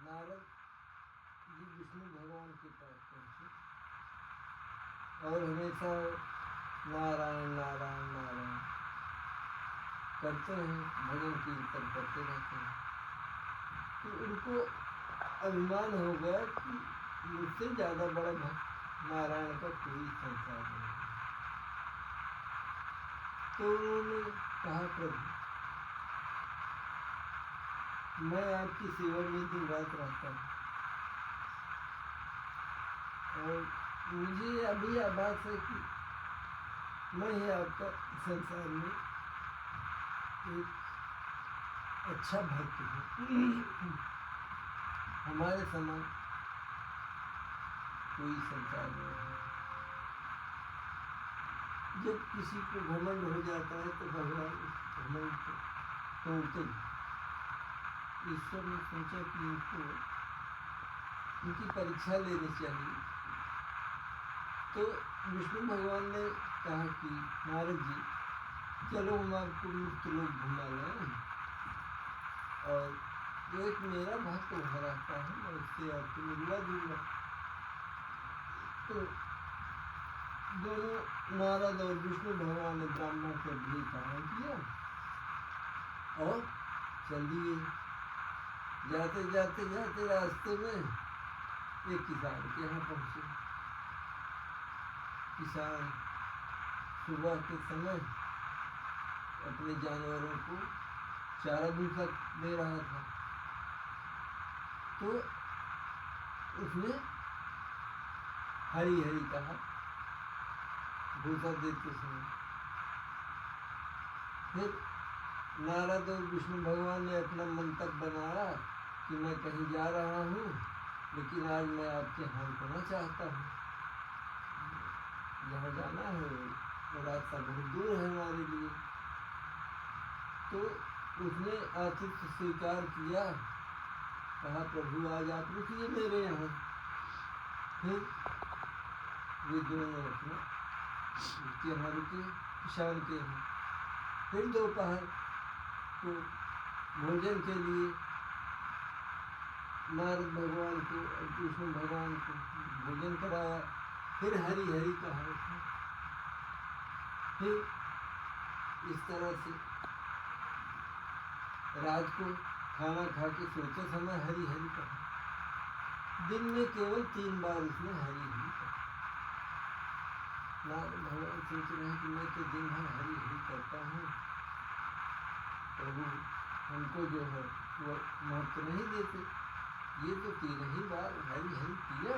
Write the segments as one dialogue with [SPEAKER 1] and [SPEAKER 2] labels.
[SPEAKER 1] नारद जी विष्णु भगवान के पास पहुँचे और हमेशा नारायण नारायण नारायण करते हैं, भजन कीर्तन करते रहते हैं। तो उनको अभिमान हो गया कि मुझसे ज़्यादा बड़ा भक्त नारायण का कोई संसार नहीं है। तो उन्होंने कहा, प्रभु मैं आपकी सेवा में दिन रात रहता हूँ और मुझे अभी आभास है कि मैं ही आपका संसार में एक अच्छा भक्त हूँ। हमारे समान कोई संसार नहीं है। जब किसी को घमंड हो जाता है तो भगवान उस घमंड को तोड़ते हैं। ईश्वर ने सोचा कि इनकी परीक्षा लेनी चाहिए। तो विष्णु भगवान ने कहा कि नारद जी चलो हम आपको मुक्त लोक घुमा लाएं और जो एक मेरा भक्त वहाँ रहता है मैं उससे आपको मिलवा दूंगा। तो दोनों नारद और विष्णु भगवान ने ब्राह्मण को भी पालन किया और चल दिए। जाते जाते जाते रास्ते में एक किसान के यहाँ पहुँचे। किसान सुबह के समय अपने जानवरों को चारा भूसा दे रहा था। तो उसने हरी हरी कहा भूसा देते समय। फिर नारद और विष्णु भगवान ने अपना मंतव्य बनाया कि मैं कहीं जा रहा हूँ लेकिन आज मैं आपके यहाँ रुकना चाहता हूँ। जहाँ जाना है वो रास्ता बहुत दूर है हमारे लिए। तो उसने आतिथ्य स्वीकार किया, कहा प्रभु आज आप रुकिए मेरे यहाँ। फिर वे दोनों अपना उसके यहाँ रुके, किसान के यहाँ। फिर दोपहर को भोजन के लिए नारद भगवान को और विष्णु भगवान को भोजन कराया। फिर हरी हरी कहा उसने। फिर इस तरह से रात को खाना खा के सोते समय हरी हरी कहा। दिन में केवल 3 बार उसने हरी हरी कहा। नारद भगवान सोच रहे हैं कि मैं तो दिन भर हरी हरी करता हूँ, प्रभु हमको जो है वो महत्व नहीं देते। ये तो 3 ही बार हरी हरी किया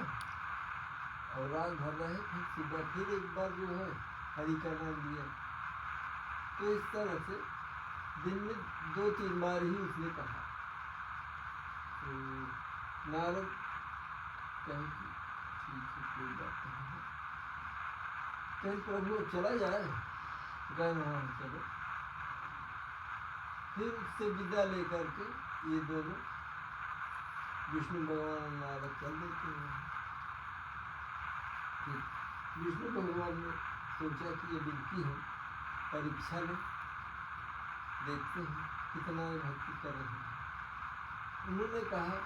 [SPEAKER 1] और रात भर रहे। फिर सुबह फिर एक बार जो है हरि का नाम दिया। तो इस तरह से दिन में 2-3 बार ही उसने कहा। तो नारद कहे कि ठीक है कोई बात नहीं है। कहीं प्रभु चला जाए, गए वहाँ चलो। फिर उससे विदा लेकर के ये दोनों विष्णु भगवान और नारद चल देते हैं। फिर विष्णु भगवान ने सोचा कि ये विनती है परीक्षा में देखते हैं कितना भक्ति कर रहे हैं। उन्होंने कहा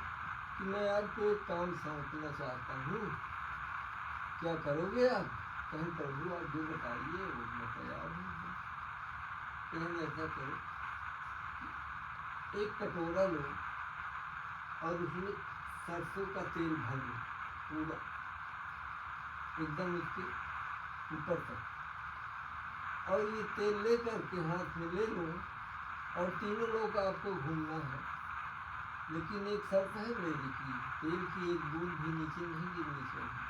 [SPEAKER 1] कि मैं आपको एक काम सौंपना चाहता हूँ, क्या करोगे आप? कहें प्रभु आप जो बताइए वो मैं तैयार हूँ। कहें ऐसा करो, एक कटोरा लो और उसमें सरसों का तेल भर लो पूरा एकदम उसके ऊपर तक। और ये तेल ले करके हाथ में ले लो और तीनों लोग आपको घूमना है। लेकिन एक शर्त है मेरी कि तेल की एक बूंद भी नीचे नहीं गिरनी चाहिए।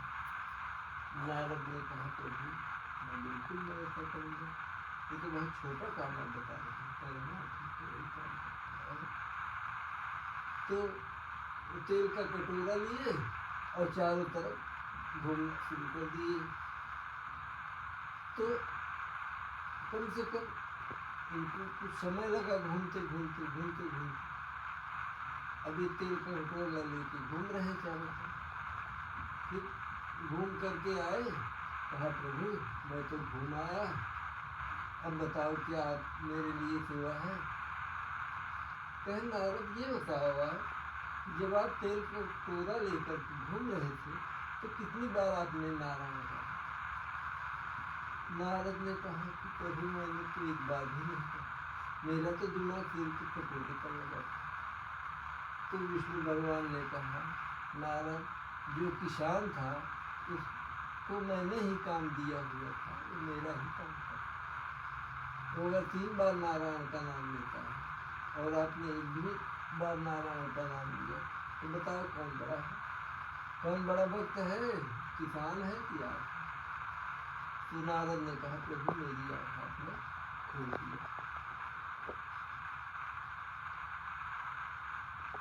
[SPEAKER 1] नारद ने कहा प्रभु मैं बिल्कुल मैं ऐसा करूँगा। ये तो बहुत छोटा काम आप बता रहे हैं। तो तेल का कटोरा लिए और चारों तरफ घूमना शुरू कर दिए। तो कम से कम इनको कुछ समय लगा घूमते घूमते घूमते घूमते। अभी तेल का कटोरा लेके घूम रहे चारों तरफ। फिर घूम करके आए, कहा प्रभु मैं तो घूम आया, अब बताओ क्या आप मेरे लिए सेवा है? कहे नारद ये बताओ आप जब आप तेल का टोरा लेकर घूम रहे थे तो कितनी बार आपने नारायण कहा? नारद ने कहा कि प्रभु मैंने तो एक बार भी नहीं कहा, मेरा तो दिमाग तेल के कटोरे पर लगा था। तो विष्णु भगवान ने कहा, नारद, जो किसान था उसको मैंने ही काम दिया हुआ था, वो मेरा ही काम था। तो अगर 3 बार नारायण का नाम लेता है और आपने एक भी बार नारायण का नाम लिया तो बताओ कौन बड़ा है? कौन बड़ा भक्त है, किसान है कि आप? तो नारद ने कहा, प्रभु मेरी आँख आपने खोल दिया।